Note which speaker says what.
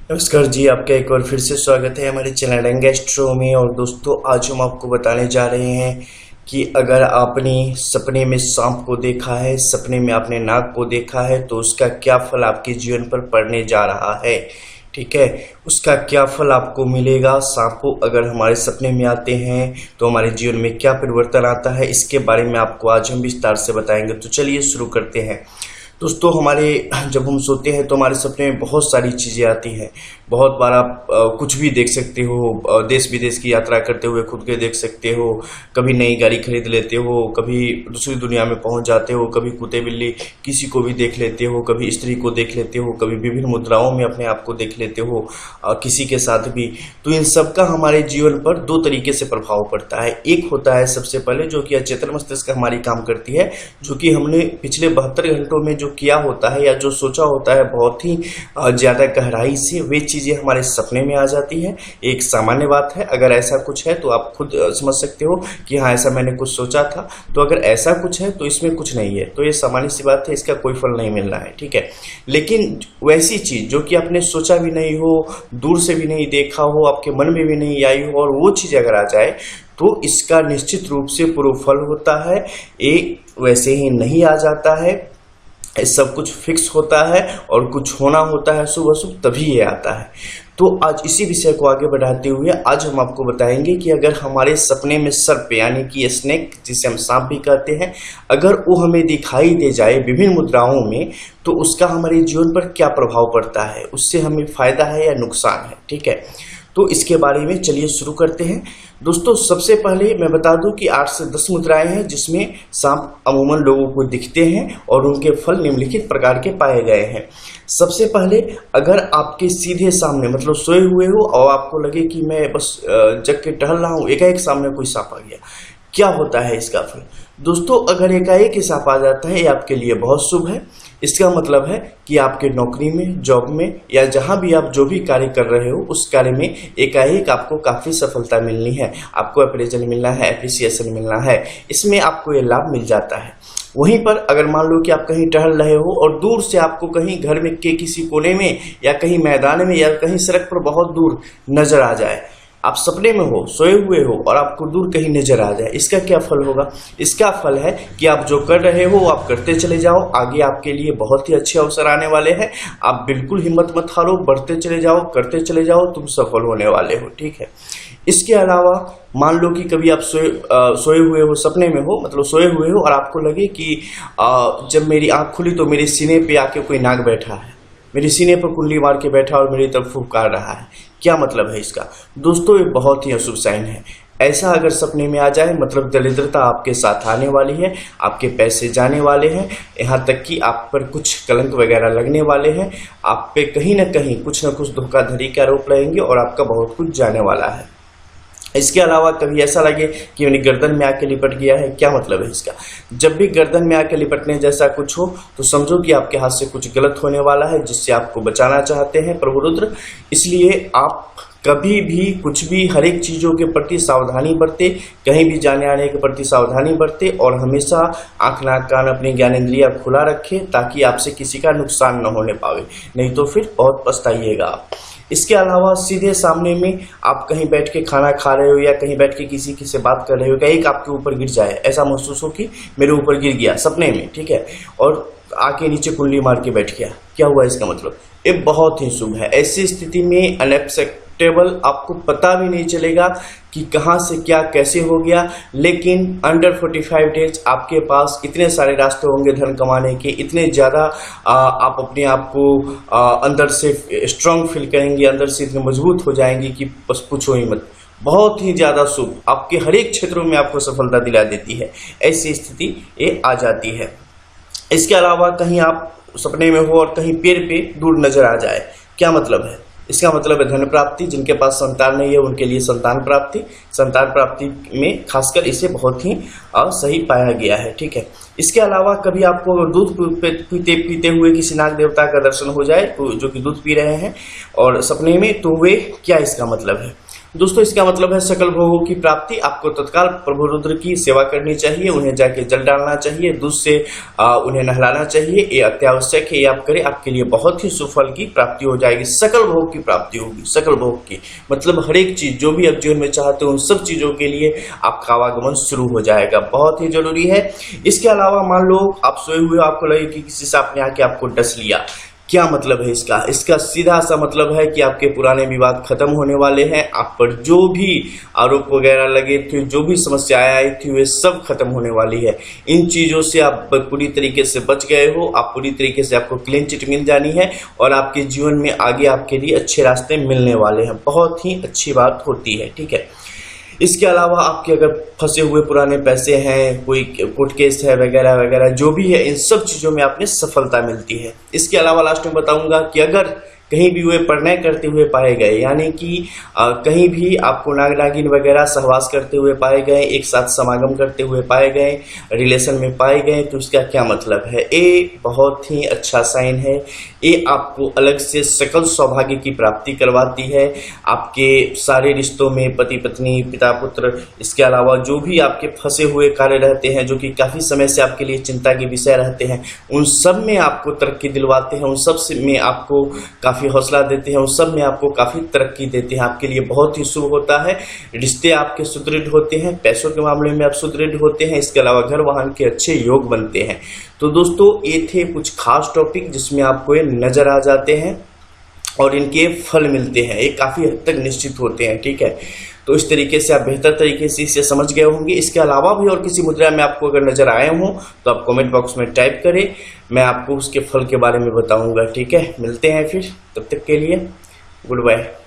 Speaker 1: नमस्कार जी, आपका एक बार फिर से स्वागत है हमारे चैनल रंग एस्ट्रो में। और दोस्तों, आज हम आपको बताने जा रहे हैं कि अगर आपने सपने में सांप को देखा है, सपने में आपने नाग को देखा है, तो उसका क्या फल आपके जीवन पर पड़ने जा रहा है। ठीक है, उसका क्या फल आपको मिलेगा। सांप को अगर हमारे सपने में आते हैं तो हमारे जीवन में क्या परिवर्तन आता है, इसके बारे में आपको आज हम विस्तार से बताएंगे। तो चलिए शुरू करते हैं। दोस्तों, जब हम सोते हैं तो हमारे सपने में बहुत सारी चीज़ें आती हैं। बहुत बार आप कुछ भी देख सकते हो, देश विदेश की यात्रा करते हुए खुद के देख सकते हो, कभी नई गाड़ी खरीद लेते हो, कभी दूसरी दुनिया में पहुंच जाते हो, कभी कुत्ते बिल्ली किसी को भी देख लेते हो, कभी स्त्री को देख लेते हो, कभी विभिन्न मुद्राओं में अपने आप को देख लेते हो, किसी के साथ भी। तो इन सब का हमारे जीवन पर दो तरीके से प्रभाव पड़ता है। एक होता है सबसे पहले जो कि अचेतन मस्तिष्क हमारी काम करती है, जो कि हमने पिछले 72 घंटों में जो किया होता है या जो सोचा होता है बहुत ही ज्यादा गहराई से, वे चीजें हमारे सपने में आ जाती है। एक सामान्य बात है, अगर ऐसा कुछ है तो आप खुद समझ सकते हो कि हाँ, ऐसा मैंने कुछ सोचा था। तो अगर ऐसा कुछ है तो इसमें कुछ नहीं है, तो ये सामान्य सी बात है, इसका कोई फल नहीं मिलना है। ठीक है, लेकिन वैसी चीज जो कि आपने सोचा भी नहीं हो, दूर से भी नहीं देखा हो, आपके मन में भी नहीं आई हो, और वो चीज अगर आ जाए तो इसका निश्चित रूप से पूर्व फल होता है। एक वैसे ही नहीं आ जाता है, सब कुछ फिक्स होता है और कुछ होना होता है शुभ अशुभ, तभी ये आता है। तो आज इसी विषय को आगे बढ़ाते हुए आज हम आपको बताएंगे कि अगर हमारे सपने में सर्प यानी कि स्नेक, जिसे हम सांप भी कहते हैं, अगर वो हमें दिखाई दे जाए विभिन्न मुद्राओं में, तो उसका हमारे जीवन पर क्या प्रभाव पड़ता है, उससे हमें फायदा है या नुकसान है। ठीक है, तो इसके बारे में चलिए शुरू करते हैं। दोस्तों, सबसे पहले मैं बता दूं कि 8 से 10 मुद्राएं हैं जिसमें सांप अमूमन लोगों को दिखते हैं और उनके फल निम्नलिखित प्रकार के पाए गए हैं। सबसे पहले, अगर आपके सीधे सामने मतलब सोए हुए हो और आपको लगे कि मैं बस जग के टहल रहा हूं, एकाएक सामने कोई सांप आ गया, क्या होता है इसका फल। दोस्तों, अगर एकाएक ही सांप आ जाता है, ये आपके लिए बहुत शुभ है। इसका मतलब है कि आपके नौकरी में, जॉब में या जहां भी आप जो भी कार्य कर रहे हो, उस कार्य में एकाएक आपको काफी सफलता मिलनी है, आपको अप्रेजल मिलना है, एप्रिसिएशन मिलना है, इसमें आपको ये लाभ मिल जाता है। वहीं पर अगर मान लो कि आप कहीं टहल रहे हो और दूर से आपको कहीं घर में के किसी कोने में या कहीं मैदान में या कहीं सड़क पर बहुत दूर नजर आ जाए, आप सपने में हो, सोए हुए हो और आपको दूर कहीं नजर आ जाए, इसका क्या फल होगा। इसका फल है कि आप जो कर रहे हो आप करते चले जाओ, आगे आपके लिए बहुत ही अच्छे अवसर आने वाले हैं। आप बिल्कुल हिम्मत मत हारो, बढ़ते चले जाओ, करते चले जाओ, तुम सफल होने वाले हो। ठीक है, इसके अलावा मान लो कि कभी आप सोए हुए हो, सपने में हो, मतलब सोए हुए हो और आपको लगे कि जब मेरी आंख खुली तो मेरे सीने पे आके कोई नाग बैठा है, मेरे सीने पर कुंडली मार के बैठा और मेरी तरफ फुफकार रहा है। क्या मतलब है इसका। दोस्तों, ये बहुत ही अशुभ साइन है। ऐसा अगर सपने में आ जाए, मतलब दरिद्रता आपके साथ आने वाली है, आपके पैसे जाने वाले हैं, यहाँ तक कि आप पर कुछ कलंक वगैरह लगने वाले हैं, आप पे कहीं ना कहीं कुछ न कुछ धोखाधड़ी के आरोप लगेंगे और आपका बहुत कुछ जाने वाला है। इसके अलावा कभी ऐसा लगे कि मेरी गर्दन में आके लिपट गया है, क्या मतलब है इसका। जब भी गर्दन में आके लिपटने जैसा कुछ हो तो समझो कि आपके हाथ से कुछ गलत होने वाला है, जिससे आपको बचाना चाहते हैं प्रभु रुद्र। इसलिए आप कभी भी कुछ भी, हर एक चीजों के प्रति सावधानी बरते, कहीं भी जाने आने के प्रति सावधानी बरते और हमेशा आंख नाक कान अपनी ज्ञानेंद्रिया खुला रखें, ताकि आपसे किसी का नुकसान न होने पावे, नहीं तो फिर बहुत पछताइएगा आप। इसके अलावा सीधे सामने में आप कहीं बैठ के खाना खा रहे हो या कहीं बैठ के किसी से बात कर रहे हो, एक आपके ऊपर गिर जाए, ऐसा महसूस हो कि मेरे ऊपर गिर गया सपने में, ठीक है, और आके नीचे कुंडली मार के बैठ गया, क्या हुआ इसका मतलब। ये बहुत ही शुभ है। ऐसी स्थिति में अनएक्सेप्टेबल, आपको पता भी नहीं चलेगा कि कहां से क्या कैसे हो गया, लेकिन अंडर 45 डेज आपके पास इतने सारे रास्ते होंगे धन कमाने के, इतने ज्यादा आप अपने आप को अंदर से स्ट्रांग फील करेंगे, अंदर से इतने मजबूत हो जाएंगे कि बस पूछो ही मत। बहुत ही ज्यादा शुभ, आपके हर एक क्षेत्रों में आपको सफलता दिला देती है, ऐसी स्थिति ये आ जाती है। इसके अलावा कहीं आप सपने में हो और कहीं पेड़ पे दूर नजर आ जाए, क्या मतलब है। इसका मतलब है धन प्राप्ति। जिनके पास संतान नहीं है उनके लिए संतान प्राप्ति में खासकर इसे बहुत ही सही पाया गया है। ठीक है, इसके अलावा कभी आपको अगर दूध पीते हुए किसी नाग देवता का दर्शन हो जाए, जो कि दूध पी रहे हैं और सपने में, तो वे क्या इसका मतलब है। दोस्तों इसका मतलब है सकल भोगों की प्राप्ति। आपको तत्काल प्रभु रुद्र की सेवा करनी चाहिए, उन्हें जाके जल डालना चाहिए, दूध से उन्हें नहलाना चाहिए। ये अत्यावश्यक है, ये आप करें, आपके लिए बहुत ही सुफल की प्राप्ति हो जाएगी। सकल भोग की प्राप्ति होगी, सकल भोग की मतलब हर एक चीज जो भी आप जीवन में चाहते हो उन सब चीजों के लिए आपका आवागमन शुरू हो जाएगा, बहुत ही जरूरी है। इसके अलावा मान लो आप सोए हुए, आपको लगे कि किसी सांप ने आके आपको डस लिया, क्या मतलब है इसका? इसका सीधा सा मतलब है कि आपके पुराने विवाद खत्म होने वाले हैं। आप पर जो भी आरोप वगैरह लगे थे, जो भी समस्याएं आई थी, वे सब खत्म होने वाली है। इन चीजों से आप पूरी तरीके से बच गए हो, आप पूरी तरीके से आपको क्लीन चिट मिल जानी है और आपके जीवन में आगे आपके लिए अच्छे रास्ते मिलने वाले हैं। बहुत ही अच्छी बात होती है, ठीक है। इसके अलावा आपके अगर फंसे हुए पुराने पैसे हैं, कोई कोर्ट केस है वगैरह वगैरह, जो भी है, इन सब चीजों में आपने सफलता मिलती है। इसके अलावा लास्ट में बताऊंगा कि अगर कहीं भी वे प्रणय करते हुए पाए गए, यानी कि कहीं भी आपको नाग नागिन वगैरह सहवास करते हुए पाए गए, एक साथ समागम करते हुए पाए गए, रिलेशन में पाए गए, तो उसका क्या मतलब है? ये बहुत ही अच्छा साइन है। ये आपको अलग से सकल सौभाग्य की प्राप्ति करवाती है। आपके सारे रिश्तों में पति पत्नी, पिता पुत्र, इसके अलावा जो भी आपके फंसे हुए कार्य रहते हैं, जो कि काफी समय से आपके लिए चिंता के विषय रहते हैं, उन सब में आपको तरक्की दिलवाते हैं, उन सब में आपको काफी हौसला देते हैं, उन सब में आपको काफी तरक्की देते हैं। आपके लिए बहुत ही शुभ होता है। रिश्ते आपके सुदृढ़ होते हैं, पैसों के मामले में आप सुदृढ़ होते हैं। इसके अलावा घर वाहन के अच्छे योग बनते हैं। तो दोस्तों ये थे कुछ खास टॉपिक जिसमें आपको ये नजर आ जाते हैं और इनके फल मिलते हैं, ये काफी हद तक निश्चित होते हैं, ठीक है। तो इस तरीके से आप बेहतर तरीके से इसे समझ गए होंगे। इसके अलावा भी और किसी मुद्रा में आपको अगर नजर आए हों तो आप कमेंट बॉक्स में टाइप करें, मैं आपको उसके फल के बारे में बताऊंगा, ठीक है। मिलते हैं फिर, तब तक के लिए गुड बाय।